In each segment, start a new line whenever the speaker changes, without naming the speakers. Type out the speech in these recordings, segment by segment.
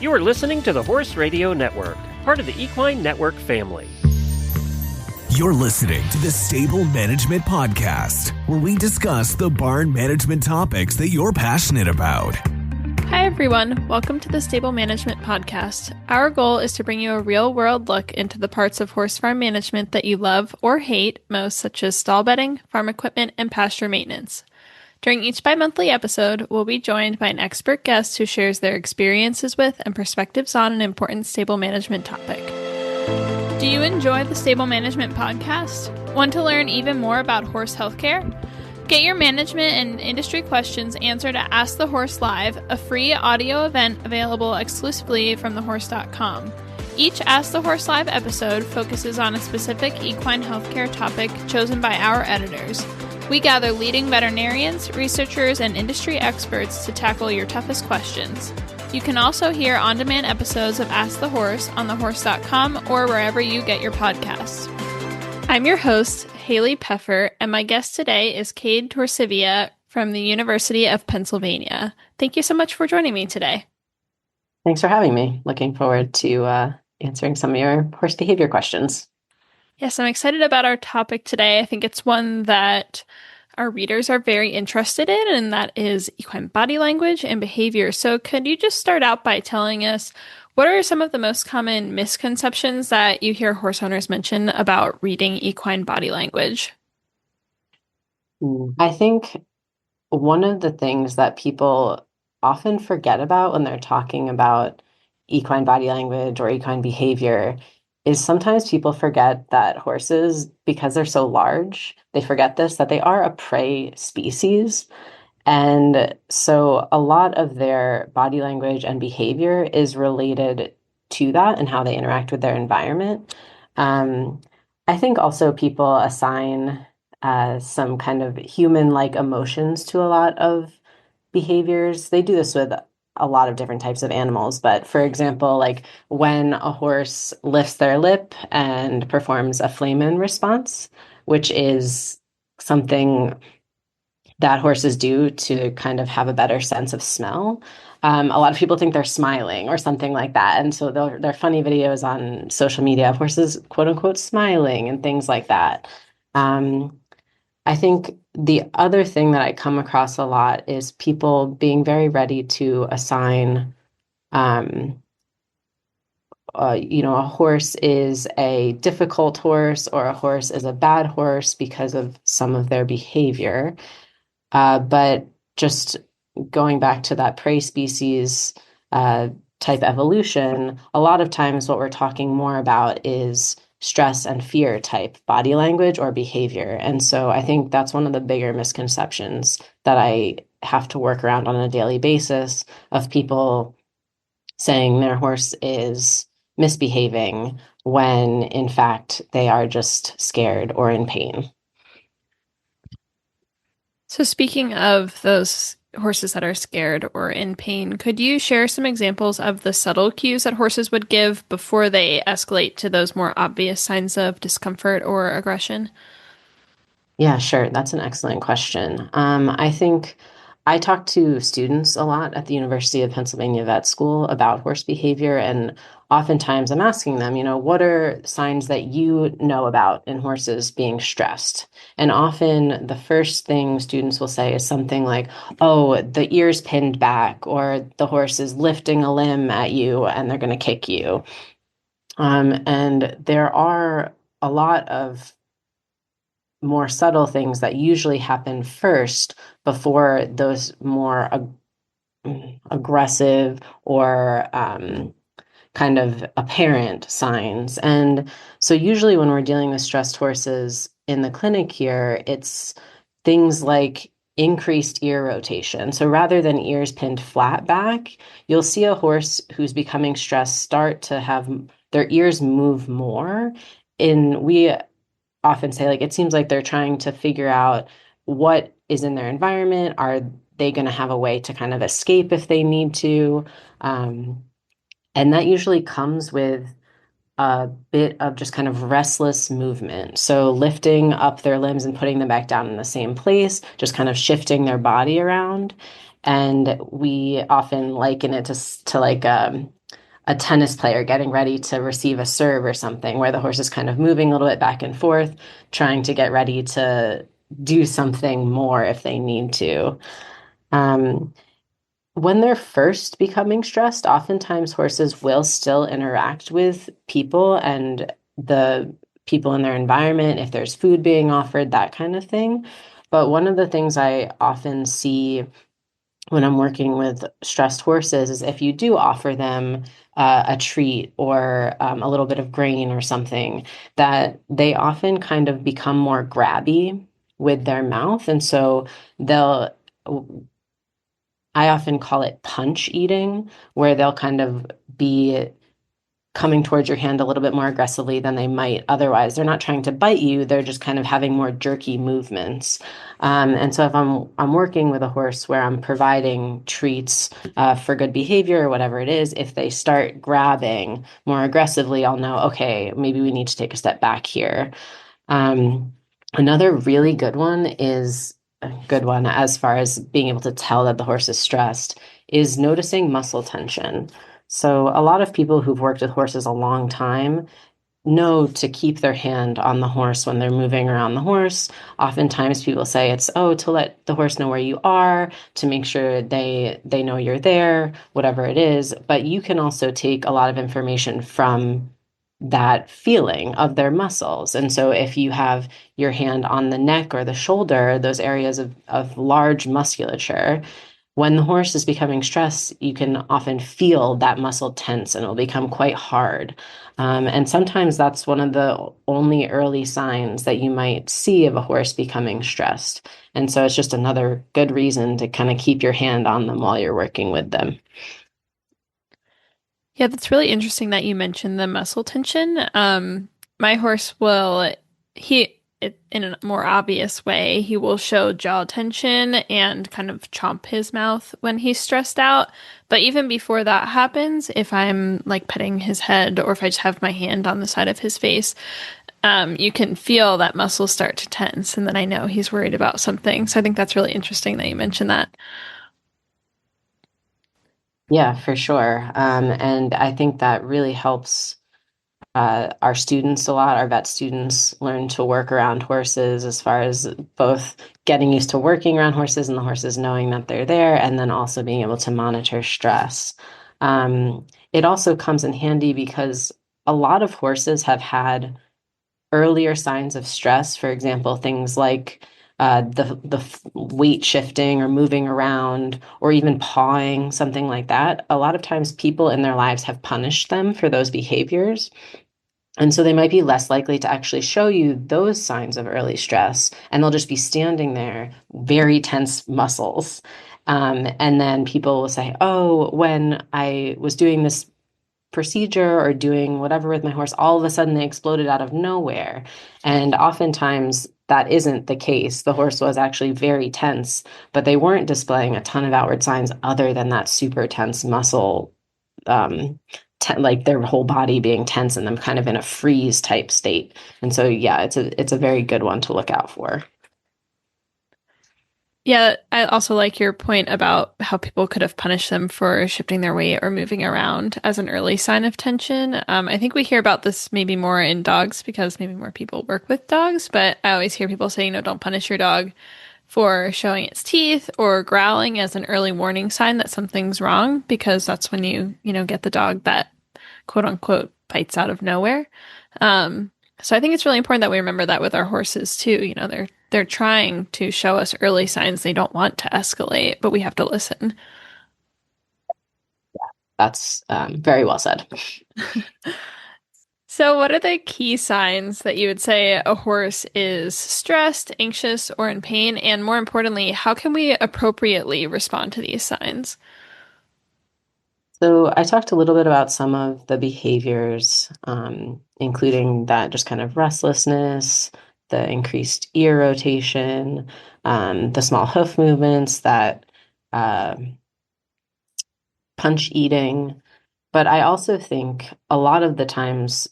You are listening to the Horse Radio Network, part of the Equine Network family.
You're listening to the Stable Management Podcast, where we discuss the barn management topics that you're passionate about.
Hi, everyone. Welcome to the Stable Management Podcast. Our goal is to bring you a real-world look into the parts of horse farm management that you love or hate most, such as stall bedding, farm equipment, and pasture maintenance. During each bi-monthly episode, we'll be joined by an expert guest who shares their experiences with and perspectives on an important stable management topic. Do you enjoy the Stable Management Podcast? Want to learn even more about horse healthcare? Get your management and industry questions answered at Ask the Horse Live, a free audio event available exclusively from thehorse.com. Each Ask the Horse Live episode focuses on a specific equine healthcare topic chosen by our editors. We gather leading veterinarians, researchers, and industry experts to tackle your toughest questions. You can also hear on-demand episodes of Ask the Horse on thehorse.com or wherever you get your podcasts. I'm your host, Hailey Peffer, and my guest today is Cade Torcivia from the University of Pennsylvania. Thank you so much for joining me today.
Thanks for having me. Looking forward to answering some of your horse behavior questions.
Yes, I'm excited about our topic today. I think it's one that our readers are very interested in, and that is equine body language and behavior. So could you just start out by telling us what are some of the most common misconceptions that you hear horse owners mention about reading equine body language?
I think one of the things that people often forget about when they're talking about equine body language or equine behavior is sometimes people forget that horses, because they're so large, they forget this, that they are a prey species. And so a lot of their body language and behavior is related to that and how they interact with their environment. I think also people assign some kind of human-like emotions to a lot of behaviors. They do this with a lot of different types of animals. But for example, like when a horse lifts their lip and performs a flamen response, which is something that horses do to kind of have a better sense of smell. A lot of people think they're smiling or something like that. And so there are funny videos on social media of horses, quote unquote, smiling and things like that. I think the other thing that I come across a lot is people being very ready to assign, a horse is a difficult horse or a horse is a bad horse because of some of their behavior. But just going back to that prey species type evolution, a lot of times what we're talking more about is stress and fear type body language or behavior. And so I think that's one of the bigger misconceptions that I have to work around on a daily basis of people saying their horse is misbehaving when in fact they are just scared or in pain.
So speaking of those horses that are scared or in pain, could you share some examples of the subtle cues that horses would give before they escalate to those more obvious signs of discomfort or aggression?
Yeah, sure. That's an excellent question. I think I talk to students a lot at the University of Pennsylvania Vet School about horse behavior, and oftentimes I'm asking them, what are signs that you know about in horses being stressed? And often the first thing students will say is something like, oh, the ear's pinned back, or the horse is lifting a limb at you and they're going to kick you. And there are a lot of more subtle things that usually happen first before those more aggressive or kind of apparent signs. And so usually when we're dealing with stressed horses in the clinic here, it's things like increased ear rotation. So rather than ears pinned flat back, you'll see a horse who's becoming stressed start to have their ears move more. We often say, like, it seems like they're trying to figure out what is in their environment. Are they going to have a way to kind of escape if they need to? And that usually comes with a bit of just kind of restless movement. So lifting up their limbs and putting them back down in the same place, just kind of shifting their body around. And we often liken it to like a tennis player getting ready to receive a serve or something, where the horse is kind of moving a little bit back and forth, trying to get ready to do something more if they need to. Um, when they're first becoming stressed, oftentimes horses will still interact with people and the people in their environment, if there's food being offered, that kind of thing. But one of the things I often see when I'm working with stressed horses is if you do offer them a treat or a little bit of grain or something, that they often kind of become more grabby with their mouth. And so they'll, I often call it punch eating, where they'll kind of be coming towards your hand a little bit more aggressively than they might otherwise. They're not trying to bite you, they're just kind of having more jerky movements. And so if I'm working with a horse where I'm providing treats for good behavior or whatever it is, if they start grabbing more aggressively, I'll know, okay, maybe we need to take a step back here. Another really good one is a good one as far as being able to tell that the horse is stressed is noticing muscle tension. So a lot of people who've worked with horses a long time know to keep their hand on the horse when they're moving around the horse. Oftentimes people say it's, oh, to let the horse know where you are, to make sure they know you're there, whatever it is. But you can also take a lot of information from that feeling of their muscles. And so if you have your hand on the neck or the shoulder, those areas of large musculature, when the horse is becoming stressed, you can often feel that muscle tense and it'll become quite hard. And sometimes that's one of the only early signs that you might see of a horse becoming stressed. And so it's just another good reason to kind of keep your hand on them while you're working with them.
Yeah, that's really interesting that you mentioned the muscle tension. My horse will, in a more obvious way, he will show jaw tension and kind of chomp his mouth when he's stressed out. But even before that happens, if I'm like petting his head or if I just have my hand on the side of his face, you can feel that muscle start to tense, and then I know he's worried about something. So I think that's really interesting that you mentioned that.
Yeah, for sure. And I think that really helps our students a lot. Our vet students learn to work around horses as far as both getting used to working around horses and the horses knowing that they're there, and then also being able to monitor stress. It also comes in handy because a lot of horses have had earlier signs of stress. For example, things like the weight shifting or moving around or even pawing, something like that. A lot of times people in their lives have punished them for those behaviors. And so they might be less likely to actually show you those signs of early stress, and they'll just be standing there, very tense muscles. And then people will say, oh, when I was doing this procedure or doing whatever with my horse, all of a sudden they exploded out of nowhere. And oftentimes that isn't the case. The horse was actually very tense, but they weren't displaying a ton of outward signs other than that super tense muscle, like their whole body being tense and them kind of in a freeze type state. And so, yeah, it's a very good one to look out for.
Yeah, I also like your point about how people could have punished them for shifting their weight or moving around as an early sign of tension. I think we hear about this maybe more in dogs because maybe more people work with dogs, but I always hear people say, don't punish your dog for showing its teeth or growling as an early warning sign that something's wrong, because that's when you get the dog that quote unquote bites out of nowhere. So I think it's really important that we remember that with our horses too. They're trying to show us early signs they don't want to escalate, but we have to listen.
That's very well said.
So what are the key signs that you would say a horse is stressed, anxious, or in pain? And more importantly, how can we appropriately respond to these signs?
So I talked a little bit about some of the behaviors, including that just kind of restlessness, the increased ear rotation, the small hoof movements, that uh, punch eating. But I also think a lot of the times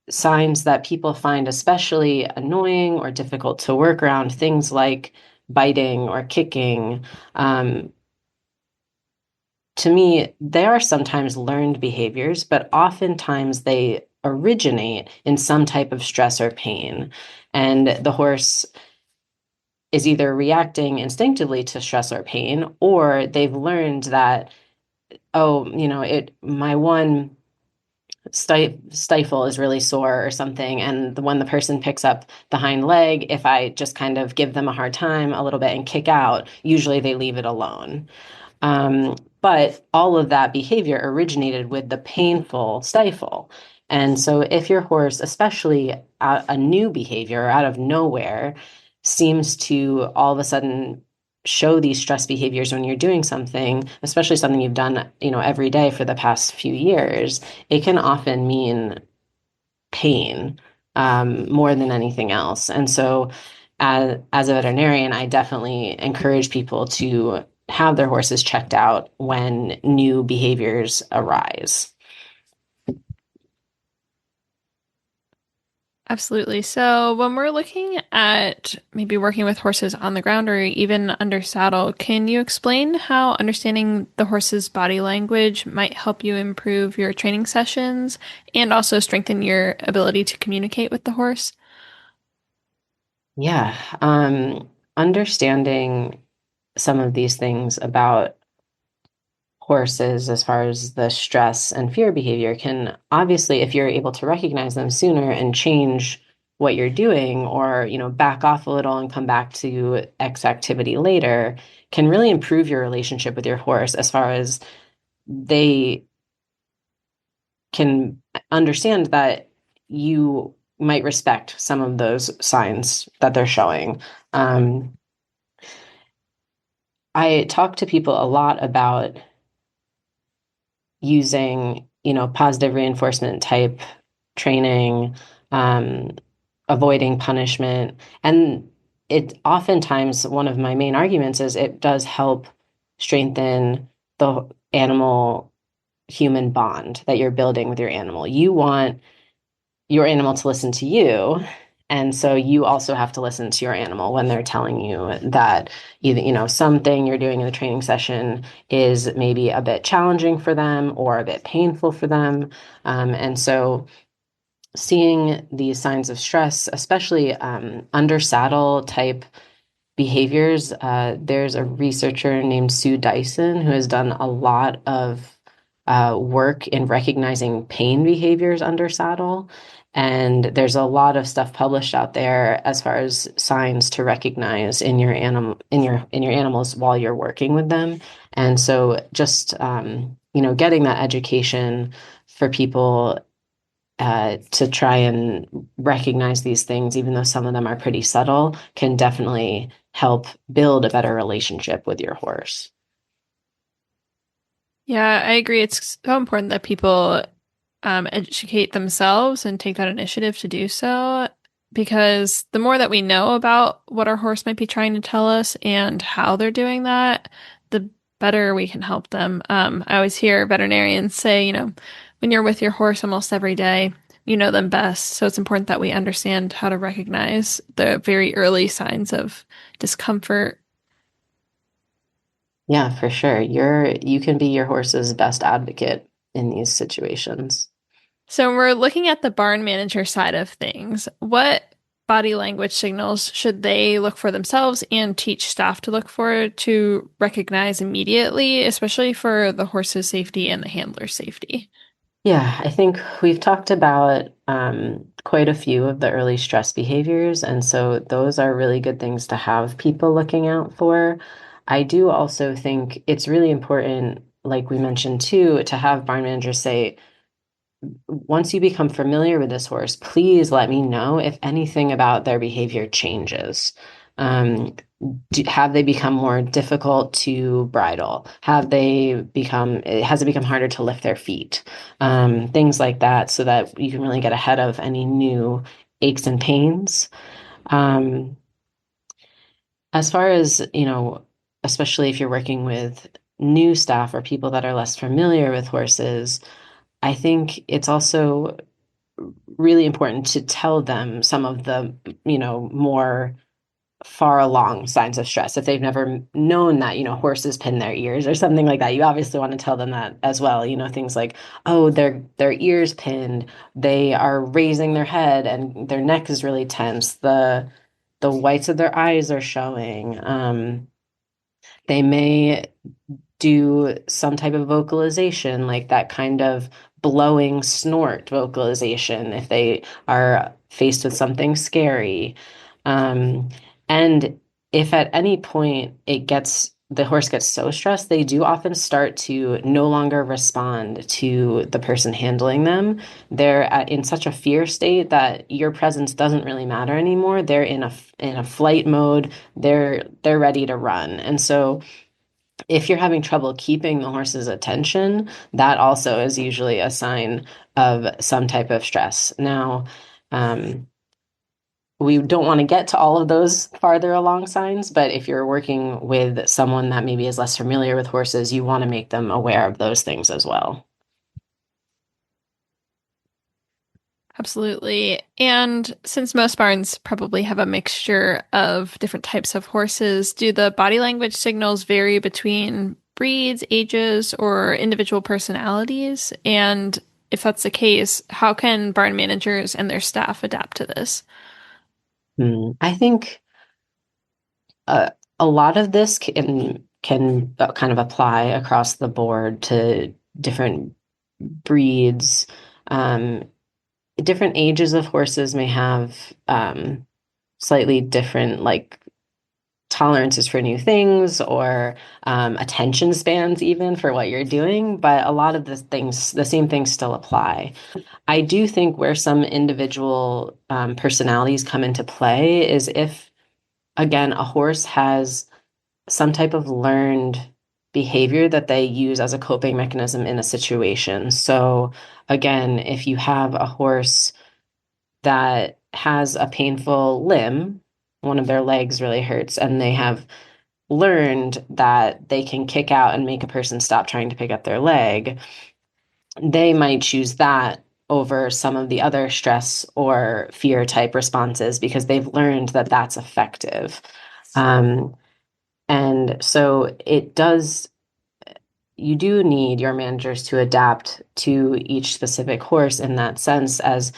signs that people find especially annoying or difficult to work around, things like biting or kicking, to me, they are sometimes learned behaviors, but oftentimes they originate in some type of stress or pain. And the horse is either reacting instinctively to stress or pain, or they've learned that, oh, my one stifle is really sore or something. And when the person picks up the hind leg, if I just kind of give them a hard time a little bit and kick out, usually they leave it alone. But all of that behavior originated with the painful stifle. And so if your horse, especially a new behavior out of nowhere, seems to all of a sudden show these stress behaviors when you're doing something, especially something you've done, every day for the past few years, it can often mean pain, more than anything else. And so as a veterinarian, I definitely encourage people to have their horses checked out when new behaviors arise.
Absolutely. So, when we're looking at maybe working with horses on the ground or even under saddle, can you explain how understanding the horse's body language might help you improve your training sessions and also strengthen your ability to communicate with the horse?
Yeah, understanding some of these things about horses as far as the stress and fear behavior can obviously, if you're able to recognize them sooner and change what you're doing, or back off a little and come back to X activity later, can really improve your relationship with your horse as far as they can understand that you might respect some of those signs that they're showing. I talk to people a lot about using, positive reinforcement type training, um, avoiding punishment. And it oftentimes, one of my main arguments is it does help strengthen the animal human bond that you're building with your animal. You want your animal to listen to you. And so you also have to listen to your animal when they're telling you that either, something you're doing in the training session is maybe a bit challenging for them or a bit painful for them. And so seeing these signs of stress, especially under saddle type behaviors, there's a researcher named Sue Dyson who has done a lot of work in recognizing pain behaviors under saddle. And there's a lot of stuff published out there as far as signs to recognize in your animals while you're working with them. And so just getting that education for people to try and recognize these things, even though some of them are pretty subtle, can definitely help build a better relationship with your horse.
Yeah, I agree. It's so important that people educate themselves and take that initiative to do so, because the more that we know about what our horse might be trying to tell us and how they're doing that, the better we can help them. I always hear veterinarians say, when you're with your horse almost every day, you know them best. So it's important that we understand how to recognize the very early signs of discomfort.
Yeah, for sure. You can be your horse's best advocate in these situations.
So when we're looking at the barn manager side of things, what body language signals should they look for themselves and teach staff to look for to recognize immediately, especially for the horse's safety and the handler's safety?
Yeah, I think we've talked about quite a few of the early stress behaviors, and so those are really good things to have people looking out for. I do also think it's really important, like we mentioned too, to have barn managers say, once you become familiar with this horse, please let me know if anything about their behavior changes. Have they become more difficult to bridle? Has it become harder to lift their feet? Things like that, so that you can really get ahead of any new aches and pains. Um, as far as, especially if you're working with new staff or people that are less familiar with horses, I think it's also really important to tell them some of the, more far along signs of stress. If they've never known that, horses pin their ears or something like that, you obviously want to tell them that as well. Things like, oh, their ears pinned, they are raising their head and their neck is really tense. The whites of their eyes are showing. They may do some type of vocalization, like that kind of blowing snort vocalization if they are faced with something scary. And if at any point the horse gets so stressed, they do often start to no longer respond to the person handling them. They're in such a fear state that your presence doesn't really matter anymore. They're in a flight mode. They're ready to run. And so if you're having trouble keeping the horse's attention, that also is usually a sign of some type of stress. Now, we don't want to get to all of those farther along signs, but if you're working with someone that maybe is less familiar with horses, you want to make them aware of those things as well.
Absolutely. And since most barns probably have a mixture of different types of horses, do the body language signals vary between breeds, ages, or individual personalities? And if that's the case, how can barn managers and their staff adapt to this?
I think a lot of this can kind of apply across the board to different breeds. Different ages of horses may have slightly different tolerances for new things or attention spans even for what you're doing, but a lot of the same things still apply. I do think where some individual personalities come into play is if, again, a horse has some type of learned behavior that they use as a coping mechanism in a situation. So again, if you have a horse that has a painful limb, one of their legs really hurts, and they have learned that they can kick out and make a person stop trying to pick up their leg, they might choose that over some of the other stress or fear type responses because they've learned that that's effective. And so you do need your managers to adapt to each specific horse in that sense, as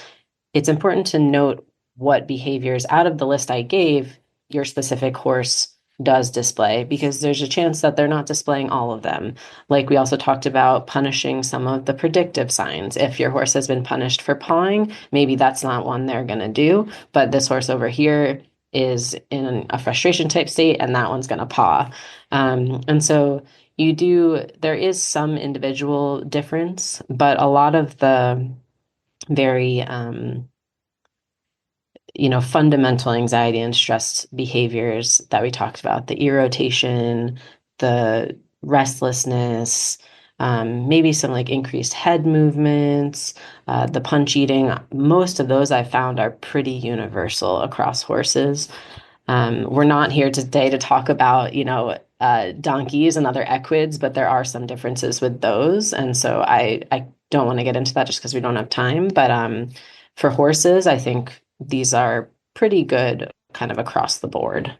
it's important to note what behaviors out of the list I gave your specific horse does display, because there's a chance that they're not displaying all of them. Like we also talked about punishing some of the predictive signs. If your horse has been punished for pawing, there that's not one they're going to do, but this horse over here is in a frustration type state and that one's going to paw. And so there is some individual difference, but a lot of the very fundamental anxiety and stress behaviors that we talked about, the ear rotation, the restlessness, maybe some increased head movements, the punch eating, most of those I found are pretty universal across horses. We're not here today to talk about, donkeys and other equids, but there are some differences with those. And so I don't want to get into that just because we don't have time. But for horses, I think these are pretty good kind of across the board.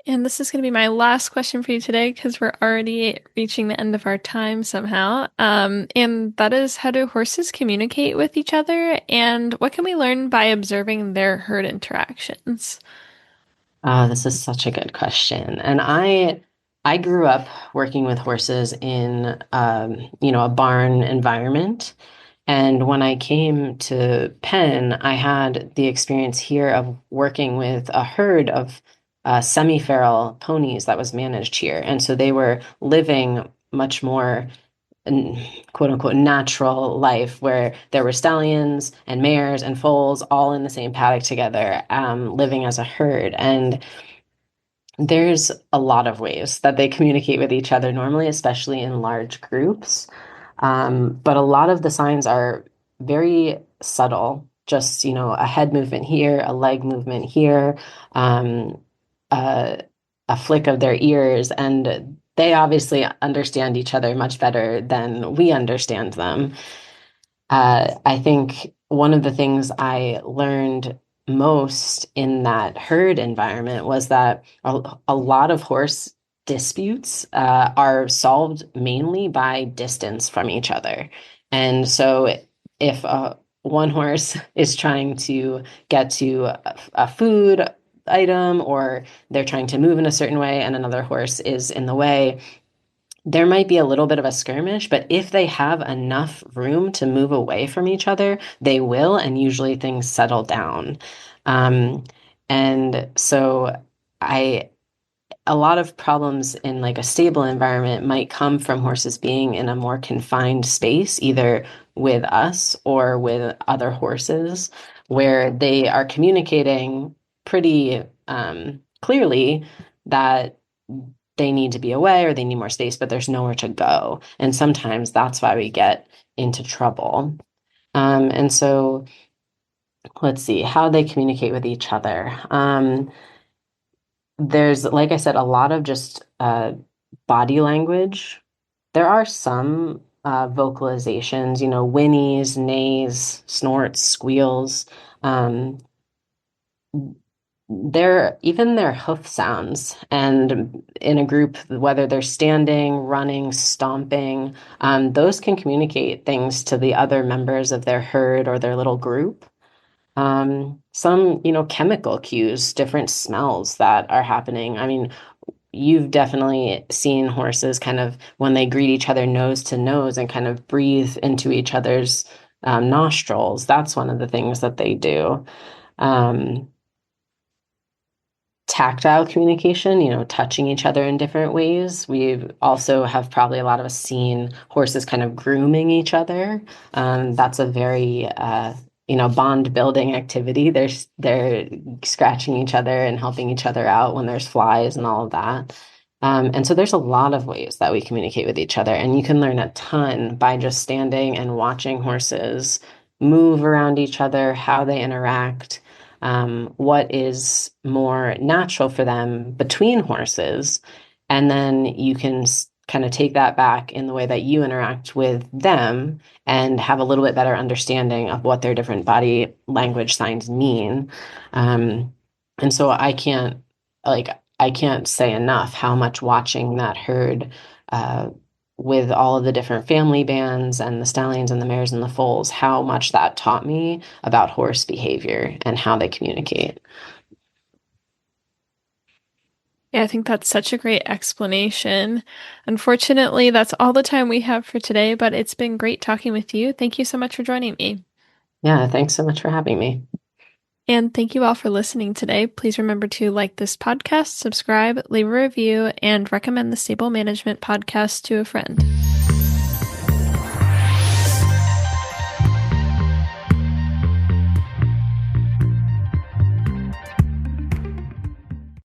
And this is going to be my last question for you today because we're already reaching the end of our time somehow. And that is, how do horses communicate with each other? And what can we learn by observing their herd interactions?
This is such a good question. And I grew up working with horses in a barn environment. And when I came to Penn, I had the experience here of working with a herd of semi-feral ponies that was managed here. And so they were living much more quote unquote natural life where there were stallions and mares and foals all in the same paddock together, living as a herd. And there's a lot of ways that they communicate with each other normally, especially in large groups. But a lot of the signs are very subtle, just, a head movement here, a leg movement here, a flick of their ears, and they obviously understand each other much better than we understand them. I think one of the things I learned most in that herd environment was that a lot of horse disputes are solved mainly by distance from each other. And so if one horse is trying to get to a food item, or they're trying to move in a certain way and another horse is in the way, there might be a little bit of a skirmish, but if they have enough room to move away from each other, they will, and usually things settle down. Um, and so I a lot of problems in like a stable environment might come from horses being in a more confined space, either with us or with other horses, where they are communicating pretty clearly that they need to be away or they need more space, but there's nowhere to go. And sometimes that's why we get into trouble. And so let's see how they communicate with each other. There's, like I said, a lot of just body language. There are some vocalizations, whinnies, neighs, snorts, squeals. Um, even their hoof sounds, and in a group, whether they're standing, running, stomping, those can communicate things to the other members of their herd or their little group. Some, chemical cues, different smells that are happening. I mean, you've definitely seen horses kind of when they greet each other nose to nose and kind of breathe into each other's nostrils. That's one of the things that they do. Um, Tactile communication, touching each other in different ways. We also have probably a lot of us seen horses kind of grooming each other. That's a very bond building activity. They're scratching each other and helping each other out when there's flies and all of that. And so there's a lot of ways that we communicate with each other, and you can learn a ton by just standing and watching horses move around each other, how they interact, what is more natural for them between horses. And then you can kind of take that back in the way that you interact with them and have a little bit better understanding of what their different body language signs mean. And so I can't say enough how much watching that herd with all of the different family bands and the stallions and the mares and the foals, how much that taught me about horse behavior and how they communicate.
Yeah, I think that's such a great explanation. Unfortunately, that's all the time we have for today, but it's been great talking with you. Thank you so much for joining me.
Yeah, thanks so much for having me.
And thank you all for listening today. Please remember to like this podcast, subscribe, leave a review, and recommend the Stable Management Podcast to a friend.